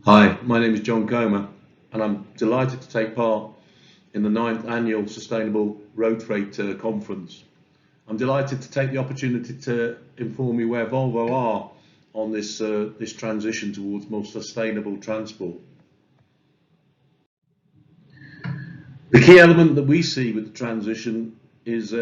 Hi, my name is John Comer, and I'm delighted to take part in the 9th annual Sustainable Road Freight Conference. I'm delighted to take the opportunity to inform you where Volvo are on this transition towards more sustainable transport. The key element that we see with the transition is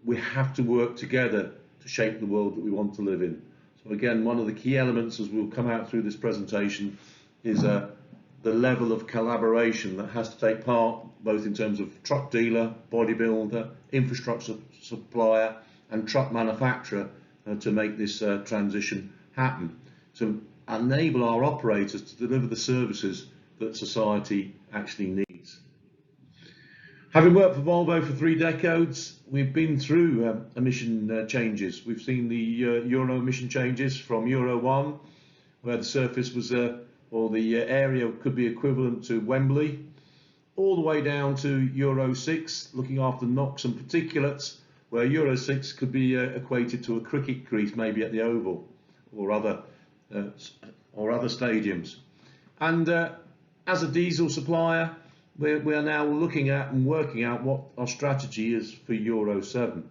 we have to work together to shape the world that we want to live in. So again, one of the key elements, as we'll come out through this presentation, is the level of collaboration that has to take part, both in terms of truck dealer, bodybuilder, infrastructure supplier, and truck manufacturer to make this transition happen, to enable our operators to deliver the services that society actually needs. Having worked for Volvo for 3 decades, we've been through emission changes. We've seen the Euro emission changes from Euro 1, where the surface was, or the area could be equivalent to Wembley, all the way down to Euro 6, looking after NOx and particulates, where Euro 6 could be equated to a cricket crease, maybe at the Oval or other stadiums. And as a diesel supplier, we are now looking at and working out what our strategy is for Euro 7.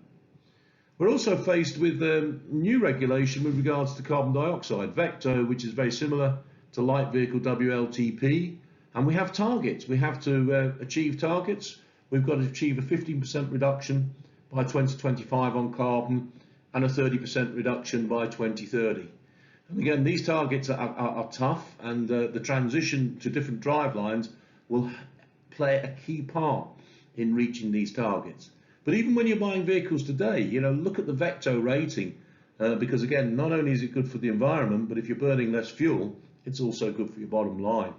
We're also faced with new regulation with regards to carbon dioxide, VECTO, which is very similar to light vehicle WLTP, and we have targets. We have to achieve targets. We've got to achieve a 15% reduction by 2025 on carbon and a 30% reduction by 2030. And again, these targets are tough, and the transition to different drivelines will play a key part in reaching these targets. But even when you're buying vehicles today, look at the VECTO rating, because again, not only is it good for the environment, but if you're burning less fuel, it's also good for your bottom line.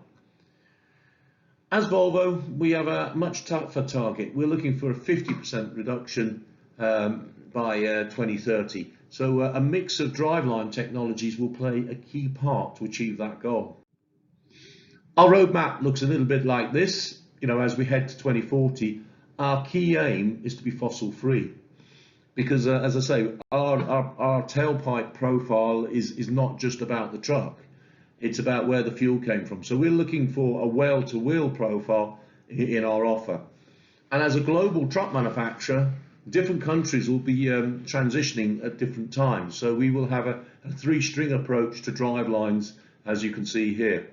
As Volvo, we have a much tougher target. We're looking for a 50% reduction by 2030. So a mix of driveline technologies will play a key part to achieve that goal. Our roadmap looks a little bit like this. As we head to 2040, our key aim is to be fossil free, because as I say, our tailpipe profile is not just about the truck, it's about where the fuel came from. So we're looking for a well-to-wheel profile in our offer. And as a global truck manufacturer, different countries will be transitioning at different times. So we will have a 3-string approach to drivelines, as you can see here.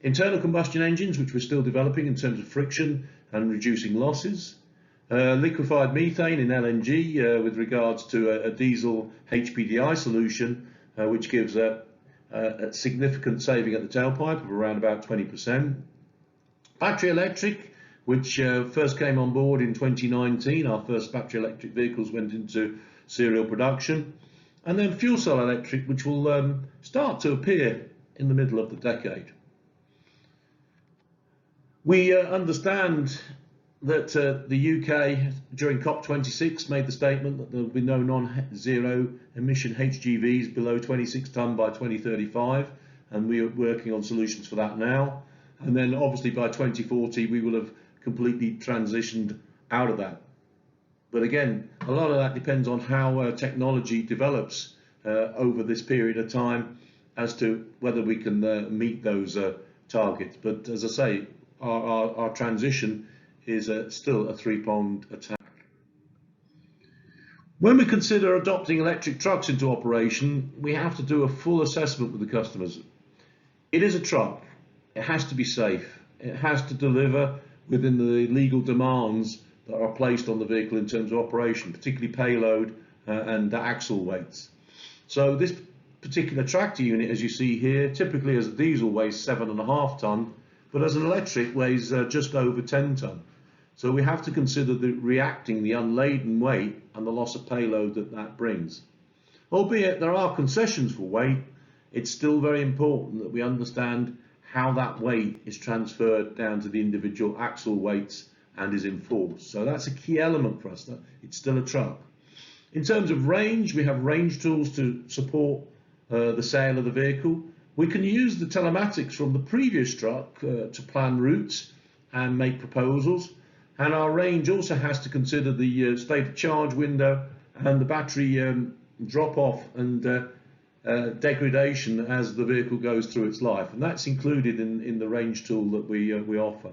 Internal combustion engines, which we're still developing in terms of friction and reducing losses. Liquefied methane in LNG with regards to a diesel HPDI solution, which gives a significant saving at the tailpipe of around about 20%. Battery electric, which first came on board in 2019. Our first battery electric vehicles went into serial production. And then fuel cell electric, which will start to appear in the middle of the decade. We understand that the UK during COP26 made the statement that there will be no non-zero emission HGVs below 26 tonne by 2035, and we are working on solutions for that now. And then obviously by 2040 we will have completely transitioned out of that. But again, a lot of that depends on how technology develops over this period of time as to whether we can meet those targets. But as I say, our transition is still a 3-pronged attack. When we consider adopting electric trucks into operation, we have to do a full assessment with the customers. It is a truck. It has to be safe. It has to deliver within the legal demands that are placed on the vehicle in terms of operation, particularly payload and axle weights. So this particular tractor unit, as you see here, typically as a diesel weighs 7.5 tonne, but as an electric weighs just over 10 tonne. So we have to consider reacting the unladen weight and the loss of payload that brings. Albeit there are concessions for weight, it's still very important that we understand how that weight is transferred down to the individual axle weights and is enforced. So that's a key element for us, that it's still a truck. In terms of range, we have range tools to support the sale of the vehicle. We can use the telematics from the previous truck to plan routes and make proposals. And our range also has to consider the state of charge window and the battery drop off and degradation as the vehicle goes through its life, and that's included in the range tool that we offer.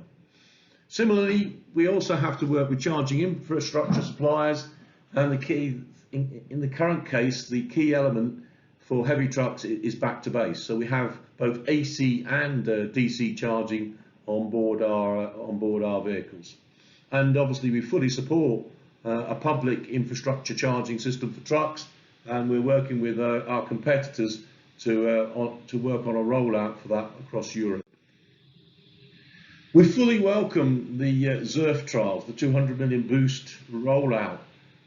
Similarly, we also have to work with charging infrastructure suppliers, and the key, in the current case, the key element for heavy trucks is back to base. So we have both AC and DC charging on board our vehicles, and obviously we fully support a public infrastructure charging system for trucks, and we're working with our competitors to work on a rollout for that across Europe. We fully welcome the ZERF trials, the 200 million boost rollout.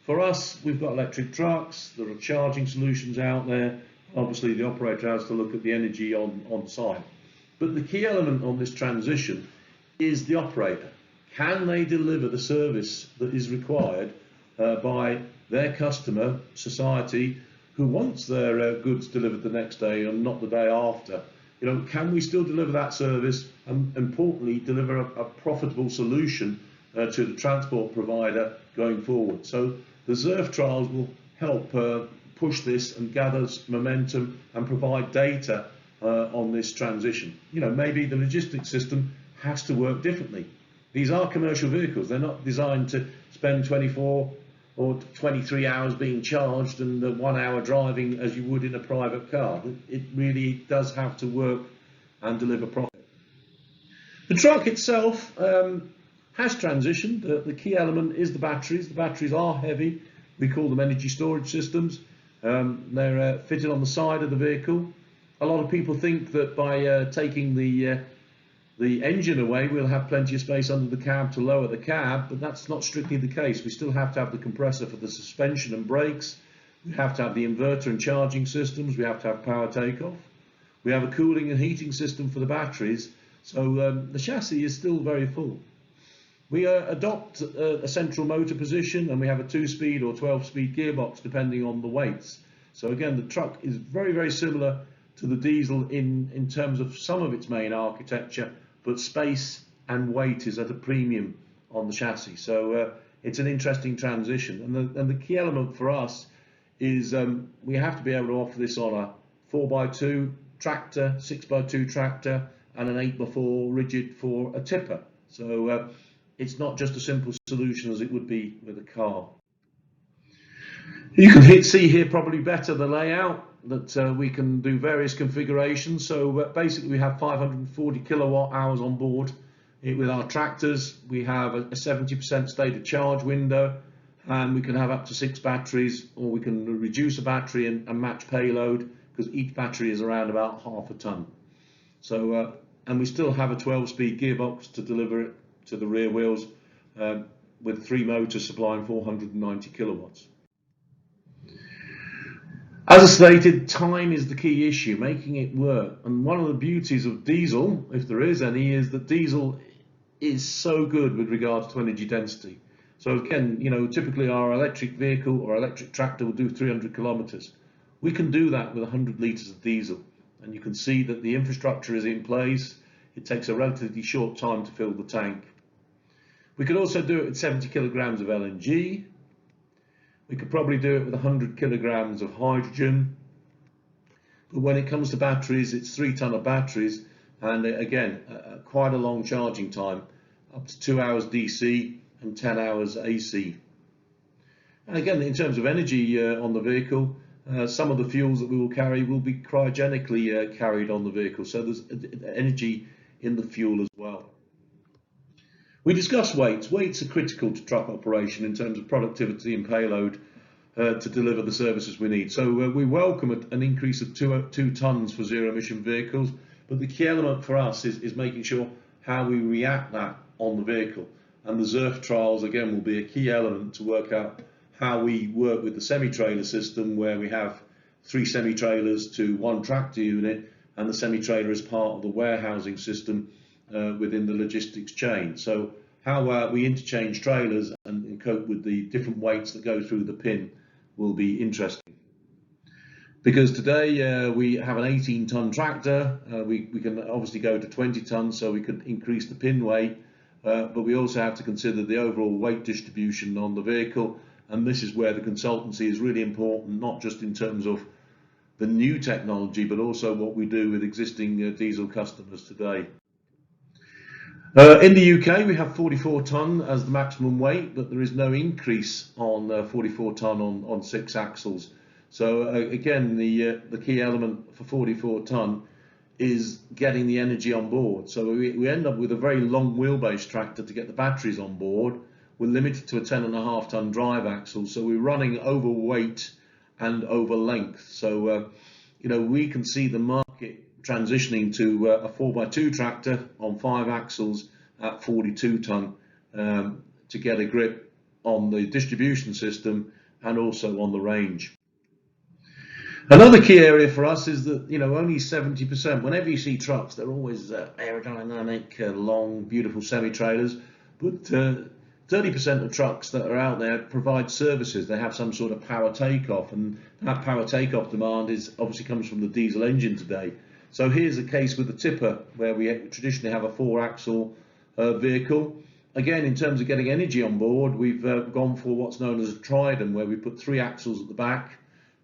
For us, we've got electric trucks, there are charging solutions out there. Obviously, the operator has to look at the energy on site. But the key element on this transition is the operator. Can they deliver the service that is required by their customer, society, who wants their goods delivered the next day and not the day after? You know, can we still deliver that service and, importantly, deliver a profitable solution to the transport provider going forward? So the ZERF trials will help push this and gather momentum and provide data on this transition. You know, maybe the logistics system has to work differently. These are commercial vehicles. They're not designed to spend 24 or 23 hours being charged and 1 hour driving as you would in a private car. It really does have to work and deliver profit. The truck itself has transitioned. The key element is the batteries. The batteries are heavy. We call them energy storage systems. They're fitted on the side of the vehicle. A lot of people think that by taking the engine away, we'll have plenty of space under the cab to lower the cab, but that's not strictly the case. We still have to have the compressor for the suspension and brakes. We have to have the inverter and charging systems. We have to have power takeoff. We have a cooling and heating system for the batteries. So the chassis is still very full. We adopt a central motor position, and we have a 2-speed or 12-speed gearbox depending on the weights. So again, the truck is very, very similar to the diesel in terms of some of its main architecture, but space and weight is at a premium on the chassis. So it's an interesting transition. And the key element for us is we have to be able to offer this on a 4x2 tractor, 6x2 tractor, and an 8x4 rigid for a tipper. So it's not just a simple solution as it would be with a car. You can see here probably better the layout, that we can do various configurations. So basically we have 540 kilowatt hours on board. With our tractors, we have a 70% state of charge window, and we can have up to 6 batteries, or we can reduce a battery and match payload, because each battery is around about half a ton. So and we still have a 12-speed gearbox to deliver it to the rear wheels, with 3 motors supplying 490 kilowatts. As I stated, time is the key issue, making it work. And one of the beauties of diesel, if there is any, is that diesel is so good with regards to energy density. So again, you know, typically our electric vehicle or electric tractor will do 300 kilometers. We can do that with 100 litres of diesel. And you can see that the infrastructure is in place. It takes a relatively short time to fill the tank. We could also do it with 70 kilograms of LNG. We could probably do it with 100 kilograms of hydrogen. But when it comes to batteries, it's 3 ton of batteries, and again, quite a long charging time, up to 2 hours DC and 10 hours AC. And again, in terms of energy on the vehicle, some of the fuels that we will carry will be cryogenically carried on the vehicle, so there's energy in the fuel as well. We discussed weights. Weights are critical to truck operation in terms of productivity and payload to deliver the services we need. So we welcome an increase of 2 tons for zero emission vehicles, but the key element for us is making sure how we react that on the vehicle. And the ZERF trials again will be a key element to work out how we work with the semi-trailer system, where we have 3 semi-trailers to 1 tractor unit, and the semi-trailer is part of the warehousing system within the logistics chain. So how we interchange trailers and cope with the different weights that go through the pin will be interesting. Because today we have an 18-ton tractor, we can obviously go to 20 tons, so we could increase the pin weight, but we also have to consider the overall weight distribution on the vehicle, and this is where the consultancy is really important, not just in terms of the new technology, but also what we do with existing diesel customers today. In the UK, we have 44 tonne as the maximum weight, but there is no increase on 44 tonne on 6 axles. So again, the key element for 44 tonne is getting the energy on board. So we end up with a very long wheelbase tractor to get the batteries on board. We're limited to a 10.5 tonne drive axle, so we're running over weight and over length. So we can see the market transitioning to a 4x2 tractor on 5 axles at 42 tonne to get a grip on the distribution system and also on the range. Another key area for us is that only 70%. Whenever you see trucks, they're always aerodynamic, long, beautiful semi-trailers, but 30% of trucks that are out there provide services. They have some sort of power takeoff, and that power takeoff demand obviously comes from the diesel engine today. So here's a case with the tipper where we traditionally have a 4-axle vehicle. Again, in terms of getting energy on board, we've gone for what's known as a trident, where we put 3 axles at the back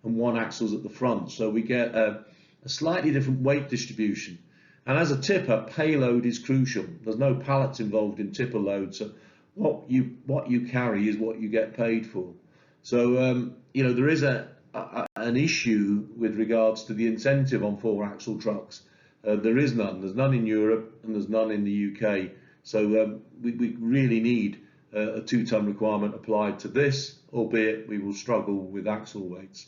and 1 axle at the front. So we get a slightly different weight distribution. And as a tipper, payload is crucial. There's no pallets involved in tipper load, so what you carry is what you get paid for. So there is an issue with regards to the incentive on 4-axle trucks. There is none. There's none in Europe and there's none in the UK. So we really need a 2-tonne requirement applied to this, albeit we will struggle with axle weights.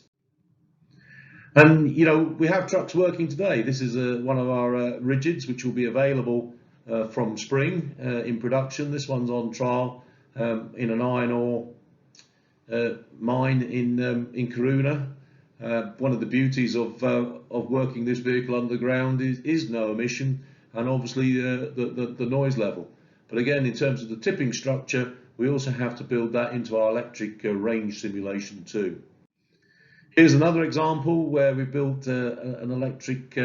And we have trucks working today. This is one of our rigids, which will be available from spring in production. This one's on trial in an iron ore mine in Kiruna. One of the beauties of working this vehicle underground is no emission and obviously the noise level. But again, in terms of the tipping structure, we also have to build that into our electric range simulation too. Here's another example where we built an electric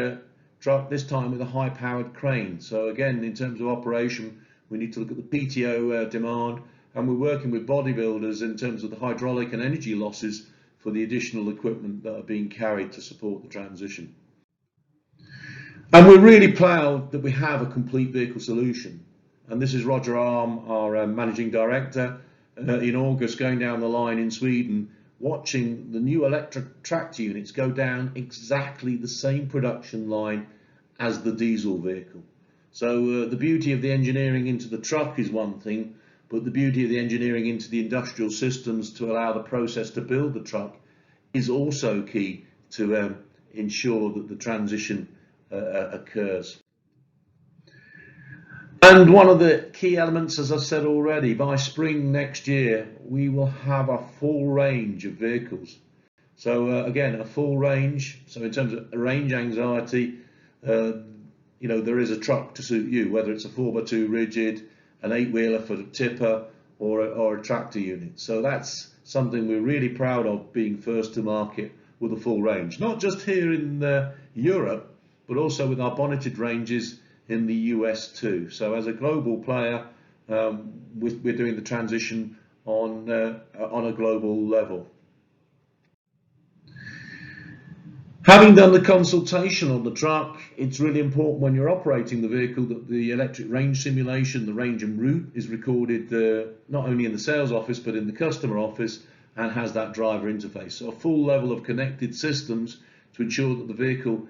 truck, this time with a high-powered crane. So again, in terms of operation, we need to look at the PTO demand, and we're working with bodybuilders in terms of the hydraulic and energy losses for the additional equipment that are being carried to support the transition. And we're really proud that we have a complete vehicle solution. And this is Roger Arm, our Managing Director, in August going down the line in Sweden, watching the new electric tractor units go down exactly the same production line as the diesel vehicle. So the beauty of the engineering into the truck is one thing, but the beauty of the engineering into the industrial systems to allow the process to build the truck is also key to ensure that the transition occurs. And one of the key elements, as I said already, by spring next year, we will have a full range of vehicles. So again, a full range. So in terms of range anxiety, there is a truck to suit you, whether it's a 4x2 rigid, an 8-wheeler for a tipper, or a tractor unit. So that's something we're really proud of, being first to market with a full range. Not just here in Europe, but also with our bonneted ranges in the US too. So as a global player, we're doing the transition on a global level. Having done the consultation on the truck, it's really important when you're operating the vehicle that the electric range simulation, the range and route, is recorded not only in the sales office but in the customer office, and has that driver interface. So a full level of connected systems to ensure that the vehicle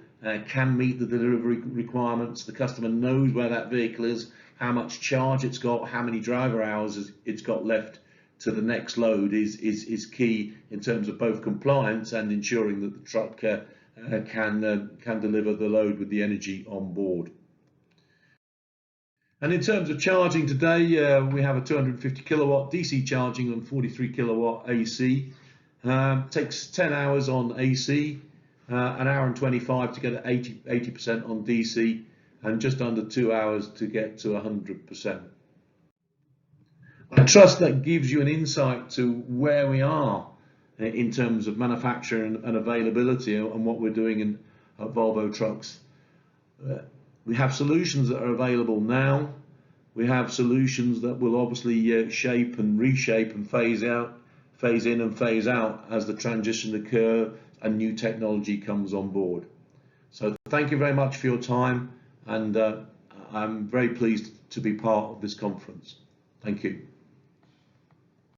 can meet the delivery requirements. The customer knows where that vehicle is, how much charge it's got, how many driver hours it's got left to the next load is key in terms of both compliance and ensuring that the truck can deliver the load with the energy on board. And in terms of charging today, we have a 250 kilowatt DC charging and 43 kilowatt AC. Takes 10 hours on AC, an hour and 25 to get at 80% on DC, and just under 2 hours to get to 100%. I trust that gives you an insight to where we are in terms of manufacturing and availability and what we're doing at Volvo Trucks. We have solutions that are available now. We have solutions that will obviously shape and reshape and phase in and phase out as the transition occurs and new technology comes on board. So thank you very much for your time, and I'm very pleased to be part of this conference. Thank you.